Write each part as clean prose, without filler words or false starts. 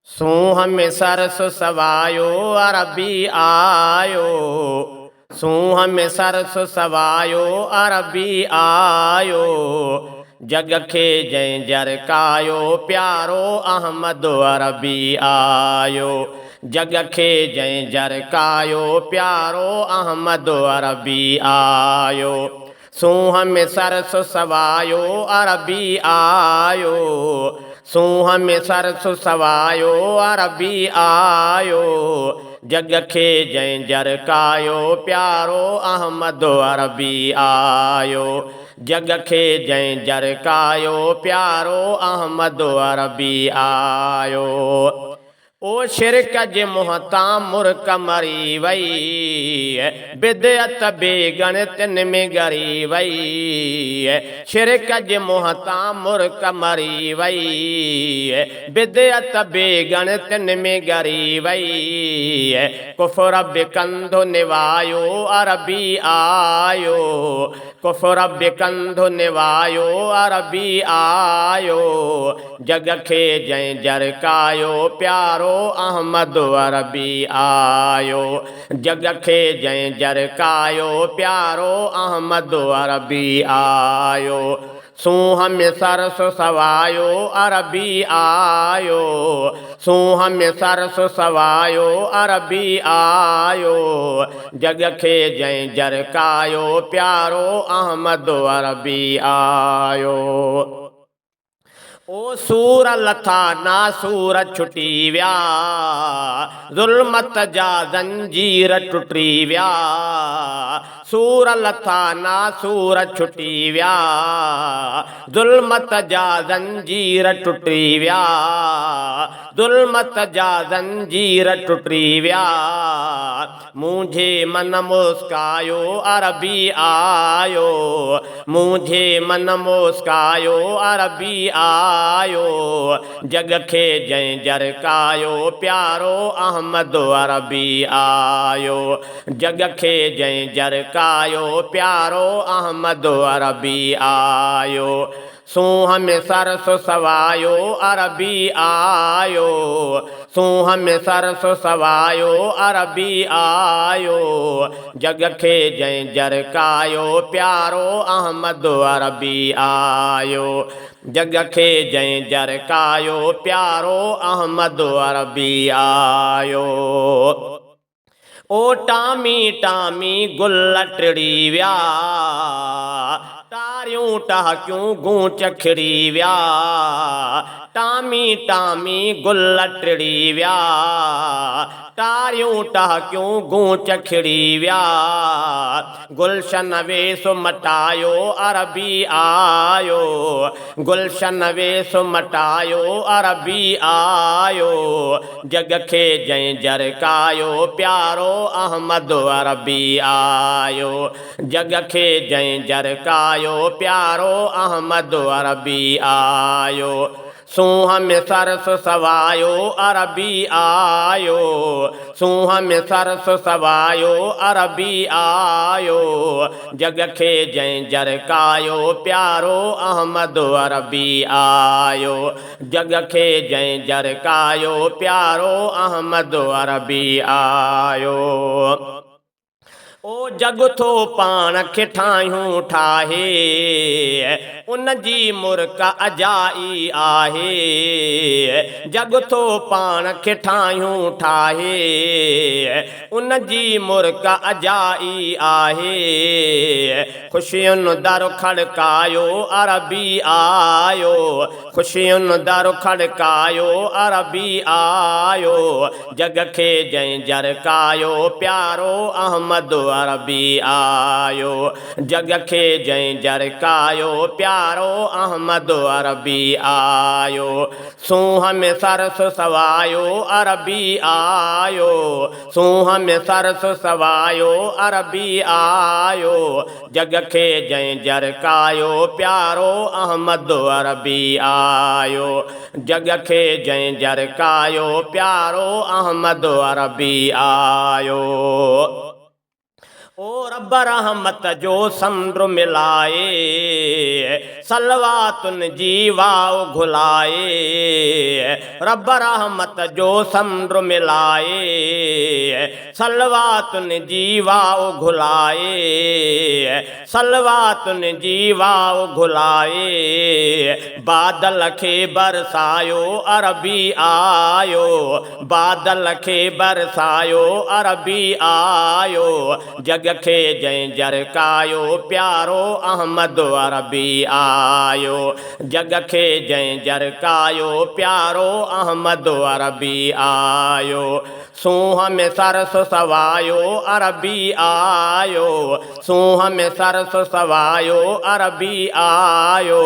सूंह में सरस सवायो अरबी आयो। सूंह में सरस सवायो अरबी आयो। जग खे जंहिं जरकायो प्यारो अहमद अरबी आयो। जग खे जंहिं जरकायो प्यारो अहमद अरबी आयो। सूंह में सरस सवायो अरबी आयो। सूंह में सरस सवायो अरबी आयो। जग खे जंहिं जरकायो प्यारो अहमद अरबी आयो। जग खे जंहिं जरकायो प्यारो अहमद अरबी आयो। ओ शिरक जे मुहतां मुर्क मरी वई। बिदअत बेगणतिन में ॻरी वई। शिरक जे मुहतां मुर्क मरी वई। बिदअत बेगणतिन में ॻरी वई। कुफर बि कंधो निवायो अरबी आयो। कुफर बि कंधो निवायो अरबी आयो। जग खे जंहिं जरकायो प्यारो अहमद अरबी आयो। जग खे जंहिं जरकायो प्यारो अहमद अरबी आयो। सूंह में सरस सवायो अरबी आयो। सूंह में सरस सवायो अरबी आयो। जग खे जंहिं जरकायो प्यारो अहमद अरबी आयो। ओ सूर लथा नासूर छुटी विया। ज़ुल्मत जा ज़ंजीर टुटी विया। सूर लथा नासूर छुटी विया। ज़ुल्मत जा ज़ंजीर टुटी विया। ज़ुल्मत जा ज़ंजीर टुटी विया। मुंहिंजे मन मुस्कायो अरबी आयो। मुंहिंजे मन मुस्कायो अरबी आयो। जग खे जंहिं जरकायो प्यारो अहमद अरबी आयो। जग खे जंहिं जरकायो प्यारो अहमद अरबी आयो। सूंह में सरस सवायो अरबी आयो। सूंह में सरस सवायो अरबी आयो। जग खे जंहिं जरकायो प्यारो अहमद अरबी आयो। जग खे जंहिं जरकायो प्यारो अहमद अरबी आयो। ओ टामी टामी गुल टिड़ी विया। तारियूं टहकियूं गूंच खिड़ी विया। टामी टामी गुल टिड़ी विया। तारियूं टहकियूं गूंच खिड़ी विया। गुलशन वेसु मटायो अरबी आयो। गुलशन वेसु मटायो अरबी आयो। जग खे जंहिं जरकायो प्यारो अहमद अरबी आयो। जग खे जंहिं जरकायो प्यारो अहमद अरबी आयो। सूंह में सरस सवायो अरबी आयो। सूंह में सरस सवायो अरबी आयो। जग खे जंहिं जरकायो प्यारो अहमद अरबी आयो। जग खे जंहिं जरकायो प्यारो अहमद अरबी आयो। ओ जग थो पाण खे ठाहियूं ठाहे। उन जी मुर्क अजाई आहे। जग थो पाण खे ठाहियूं ठाहे। उन जी मुर्क अजाई आहे। ख़ुशियुनि दर खड़कायो अरबी आयो। ख़ुशियुनि दर खड़कायो अरबी आयो। जग खे जंहिं जरकायो प्यारो अहमद अरबी आयो। जग खे जंहिं जरकायो प्यारो अहमद अरबी आयो। सूंह में सरस सवायो अरबी आयो। सूंह में सरस सवायो अरबी आयो। जग खे जंहिं जरकायो प्यारो अहमद अरबी आयो। जग खे जंहिं जरकायो प्यारो अहमद अरबी आयो। ओ रब रहमत जो समुंड मिलाए, सलवातुन जी वाव घुलाए। रब रहमत जो समुंड मिलाए, सलवातुन जी वाव घुलाए। सलवातुन जी वाव घुलाए, बादल खे बरसायो अरबी आयो। बादल खे बरसायो अरबी आयो। जग खे जंहिं जरकायो प्यारो अहमद अरबी आयो। जग खे जंहिं जरकायो प्यारो अहमद अरबी आयो। सूंह में सरस सवायो अरबी आयो। सूंह में सरस सवायो अरबी आयो।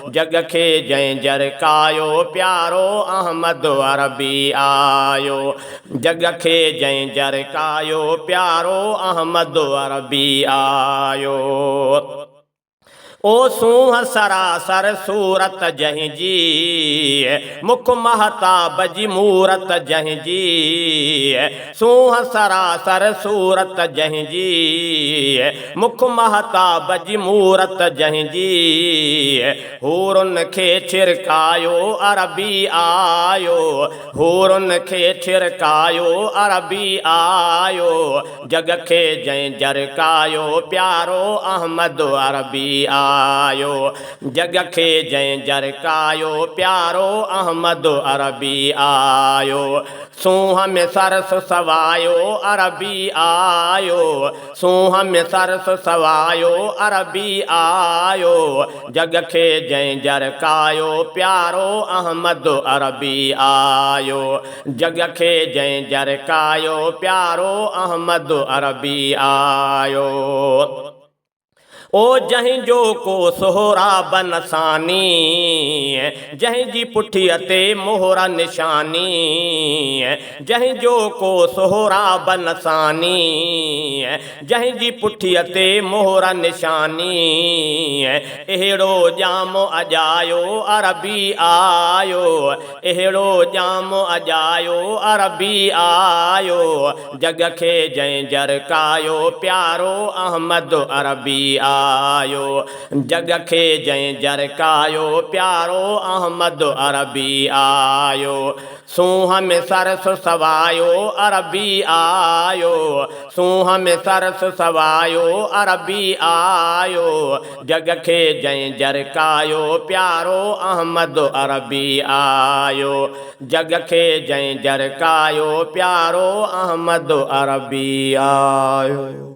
जग खे जंहिं जरकायो प्यारो अहमद अरबी आयो। जग खे जंहिं जरकायो प्यारो अहमद अरबी आयो। ओ सूंह सरासर सूरत जंहिंजी, मुख महताब जी मूरत जंहिंजी। सूंह सरासर सूरत जंहिंजी, मुख महताब जी मूरत जंहिंजी। हूरुन खे छिरकायो अरबी आयो। हूरुन खे छिरकायो अरबी आयो। जग खे जंहिं जरकायो प्यारो अहमद अरबी आयो। जग खे जंहिं जरकायो प्यारो अहमद अरबी आयो। सूंह में सरस सवायो अरबी आयो। सूंह में सरस सवायो अरबी आयो। जग खे जंहिं जरकायो प्यारो अहमद अरबी आयो। जग खे जंहिं जरकायो प्यारो अहमद अरबी आयो। ओ जंहिं जो को सोहरा बनसानी, जंहिं जी पुठीअ ते मोहरा निशानी। जंहिं जो को सोहरा बनसानी, जंहिं जी पुठीअ ते मोहरा निशानी। अहिड़ो जाम अजायो अरबी आयो। अहिड़ो जाम अजायो अरबी आयो। जग खे जंहिं जरकायो प्यारो अहमद अरबी आयो। जग खे जंहिं जरकायो प्यारो अहमद अरबी आयो। सूंह में सरस सवायो अरबी आयो। सूंह में सरस सवायो अरबी आयो। जग खे जंहिं जरकायो प्यारो अहमद अरबी आयो। जग खे जंहिं जरकायो प्यारो अहमद अरबी आयो।